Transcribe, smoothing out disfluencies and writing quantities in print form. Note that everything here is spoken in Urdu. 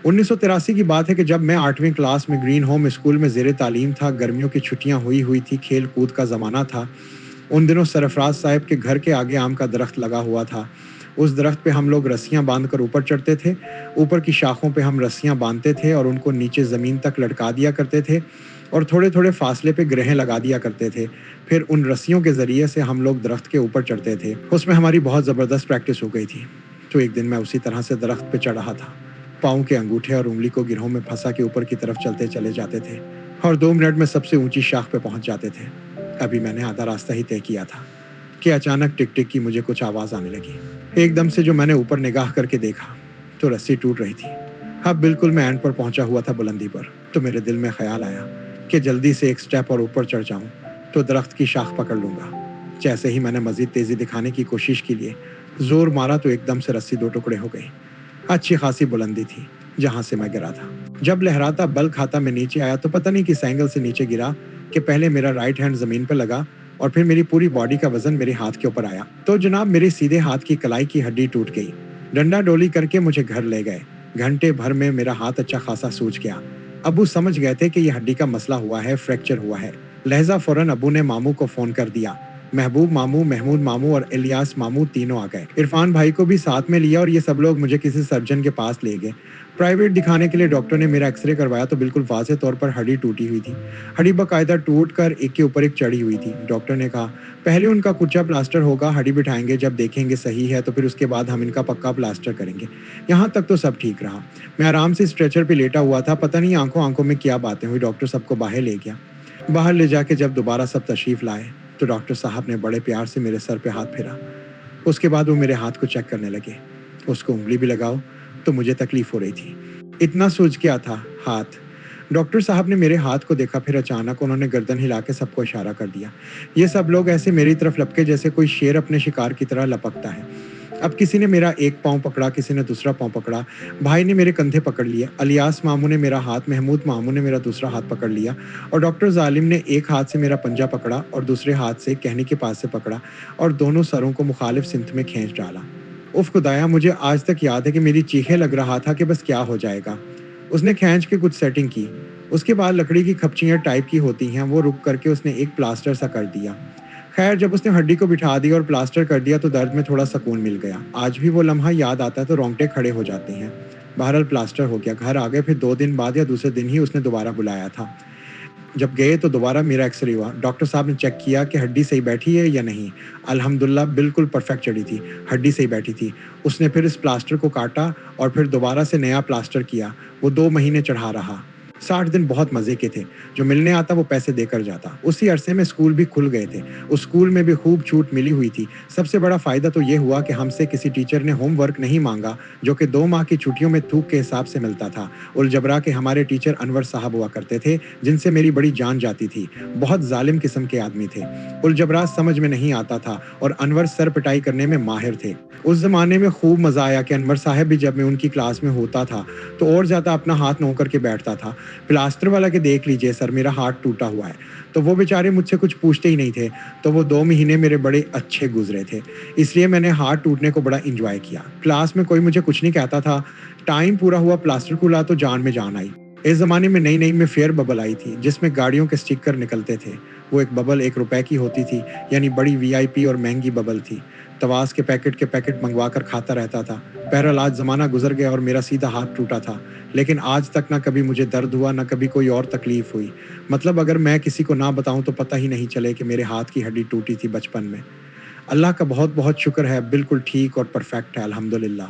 1983 کی بات ہے کہ جب میں 8ویں کلاس میں گرین ہوم اسکول میں زیر تعلیم تھا، گرمیوں کی چھٹیاں ہوئی تھی، کھیل کود کا زمانہ تھا۔ ان دنوں سرفراز صاحب کے گھر کے آگے آم کا درخت لگا ہوا تھا۔ اس درخت پہ ہم لوگ رسیاں باندھ کر اوپر چڑھتے تھے۔ اوپر کی شاخوں پہ ہم رسیاں باندھتے تھے اور ان کو نیچے زمین تک لٹکا دیا کرتے تھے اور تھوڑے تھوڑے فاصلے پہ گرہیں لگا دیا کرتے تھے۔ پھر ان رسیوں کے ذریعے سے ہم لوگ درخت کے اوپر چڑھتے تھے۔ اس میں ہماری بہت زبردست پریکٹس ہو گئی تھی۔ تو ایک دن میں اسی طرح سے درخت پہ چڑھ رہا تھا۔ پاؤں کے انگوٹھے اور انگلی کو گرہوں میں پھنسا کے اوپر کی طرف چلتے چلے جاتے تھے اور 2 منٹ میں سب سے اونچی شاخ پہ پہنچ جاتے تھے۔ ابھی میں نے آدھا راستہ ہی طے کیا تھا کہ اچانک ٹک ٹک کی مجھے کچھ آواز آنے لگی۔ ایک دم سے جو میں نے اوپر نگاہ کر کے دیکھا تو رسی ٹوٹ رہی تھی۔ اب بالکل میں اینڈ پر پہنچا ہوا تھا بلندی پر۔ تو میرے دل میں خیال آیا کہ جلدی سے ایک سٹیپ اور اوپر چڑھ جاؤں تو درخت کی شاخ پکڑ لوں گا۔ جیسے ہی میں نے مزید تیزی دکھانے کی کوشش کے لیے زور مارا تو ایک دم سے رسی 2 ٹکڑے ہو گئی۔ اچھی خاصی بلندی تھی جہاں سے میں گرا تھا۔ جب لہراتا بل کھاتا میں نیچے آیا تو پتہ نہیں کس اینگل سے نیچے گرا کہ پہلے میرا رائٹ ہینڈ زمین پہ لگا اور پھر میری پوری باڈی کا وزن میرے ہاتھ کے اوپر آیا تو جناب میرے سیدھے ہاتھ کی کلائی کی ہڈی ٹوٹ گئی۔ ڈنڈا ڈولی کر کے مجھے گھر لے گئے۔ گھنٹے بھر میں میرا ہاتھ اچھا خاصا سوج گیا۔ ابو سمجھ گئے تھے کہ یہ ہڈی کا مسئلہ ہوا ہے، فریکچر ہوا ہے۔ لہذا فوراً ابو نے ماموں کو فون کر دیا۔ محبوب ماموں، محمود ماموں اور الیاس ماموں تینوں آ گئے۔ عرفان بھائی کو بھی ساتھ میں لیا اور یہ سب لوگ مجھے کسی سرجن کے پاس لے گئے۔ پرائیویٹ دکھانے کے لیے ڈاکٹر نے میرا ایکس رے کروایا تو بالکل واضح طور پر ہڈی ٹوٹی ہوئی تھی۔ ہڈی باقاعدہ ٹوٹ کر ایک کے اوپر ایک چڑھی ہوئی تھی۔ ڈاکٹر نے کہا پہلے ان کا کچا پلاسٹر ہوگا، ہڈی بٹھائیں گے، جب دیکھیں گے صحیح ہے تو پھر اس کے بعد ہم ان کا پکا پلاسٹر کریں گے۔ یہاں تک تو سب ٹھیک رہا۔ میں آرام سے اسٹریچر پہ لیٹا ہوا تھا، پتہ نہیں آنکھوں میں کیا باتیں ہوئی، ڈاکٹر سب کو باہر لے گیا۔ باہر لے جا کے جب دوبارہ سب تشریف لائے تو ڈاکٹر صاحب نے بڑے پیار سے میرے سر پہ ہاتھ پھیرا۔ اس کے بعد وہ میرے ہاتھ کو چیک کرنے لگے۔ اس کو انگلی بھی لگاؤ تو مجھے تکلیف ہو رہی تھی، اتنا سوج گیا تھا ہاتھ۔ ڈاکٹر صاحب نے میرے ہاتھ کو دیکھا، پھر اچانک انہوں نے گردن ہلا کے سب کو اشارہ کر دیا۔ یہ سب لوگ ایسے میری طرف لپکے جیسے کوئی شیر اپنے شکار کی طرح لپکتا ہے۔ اب کسی نے میرا ایک پاؤں پکڑا، کسی نے دوسرا پاؤں پکڑا، بھائی نے میرے کندھے پکڑ لیے، الیاس ماموں نے میرا ہاتھ، محمود ماموں نے میرا دوسرا ہاتھ پکڑ لیا اور ڈاکٹر ظالم نے ایک ہاتھ سے میرا پنجہ پکڑا اور دوسرے ہاتھ سے کہنی کے پاس سے پکڑا اور دونوں سروں کو مخالف سمت میں کھینچ ڈالا۔ اف خدایا، مجھے آج تک یاد ہے کہ میری چیخیں لگ رہا تھا کہ بس کیا ہو جائے گا۔ اس نے کھینچ کے کچھ سیٹنگ کی، اس کے بعد لکڑی کی کھپچیاں ٹائپ کی ہوتی ہیں وہ رک کر کے اس نے ایک پلاسٹر سا کر دیا۔ خیر جب اس نے ہڈی کو بٹھا دیا اور پلاسٹر کر دیا تو درد میں تھوڑا سکون مل گیا۔ آج بھی وہ لمحہ یاد آتا ہے تو رونگٹے کھڑے ہو جاتے ہیں۔ بہرحال پلاسٹر ہو گیا، گھر آ گئے، پھر 2 دن بعد یا دوسرے دن ہی اس نے دوبارہ بلایا تھا۔ جب گئے تو دوبارہ میرا ایکس رے ہوا، ڈاکٹر صاحب نے چیک کیا کہ ہڈی صحیح بیٹھی ہے یا نہیں۔ الحمدللہ بالکل پرفیکٹ چڑھی تھی، ہڈی صحیح بیٹھی تھی۔ اس نے پھر اس پلاسٹر کو کاٹا اور پھر دوبارہ سے نیا پلاسٹر کیا۔ وہ 2 مہینے چڑھا رہا۔ 60 دن بہت مزے کے تھے، جو ملنے آتا وہ پیسے دے کر جاتا۔ اسی عرصے میں اسکول بھی کھل گئے تھے، اس اسکول میں بھی خوب چھوٹ ملی ہوئی تھی۔ سب سے بڑا فائدہ تو یہ ہوا کہ ہم سے کسی ٹیچر نے ہوم ورک نہیں مانگا، جو کہ 2 ماہ کی چھٹیوں میں تھوک کے حساب سے ملتا تھا۔ الجبرا کے ہمارے ٹیچر انور صاحب ہوا کرتے تھے، جن سے میری بڑی جان جاتی تھی۔ بہت ظالم قسم کے آدمی تھے۔ الجبرا سمجھ میں نہیں آتا تھا اور انور سر پٹائی کرنے میں ماہر تھے۔ اس زمانے میں خوب مزہ آیا کہ انور صاحب بھی جب میں ان کی کلاس میں ہوتا تھا تو اور زیادہ اپنا ہاتھ نو کر کے بیٹھتا تھا۔ پلاسٹر والا کہ دیکھ لیجئے سر میرا ہاتھ ٹوٹا ہوا ہے، تو وہ بیچارے مجھ سے کچھ پوچھتے ہی نہیں تھے۔ تو وہ 2 مہینے میرے بڑے اچھے گزرے تھے، اس لیے میں نے ہاتھ ٹوٹنے کو بڑا انجوائے کیا۔ کلاس میں کوئی مجھے کچھ نہیں کہتا تھا۔ ٹائم پورا ہوا، پلاسٹر کھلا تو جان میں جان آئی۔ اس زمانے میں نئی میں فیئر ببل آئی تھی جس میں گاڑیوں کے سٹیکر نکلتے تھے۔ وہ ایک ببل 1 روپے کی ہوتی تھی، یعنی بڑی VIP اور مہنگی ببل تھی۔ تواس کے پیکٹ منگوا کر کھاتا رہتا تھا۔ بہرحال آج زمانہ گزر گیا اور میرا سیدھا ہاتھ ٹوٹا تھا، لیکن آج تک نہ کبھی مجھے درد ہوا نہ کبھی کوئی اور تکلیف ہوئی۔ مطلب اگر میں کسی کو نہ بتاؤں تو پتہ ہی نہیں چلے کہ میرے ہاتھ کی ہڈی ٹوٹی تھی بچپن میں۔ اللہ کا بہت بہت شکر ہے، بالکل ٹھیک اور پرفیکٹ ہے الحمدللہ۔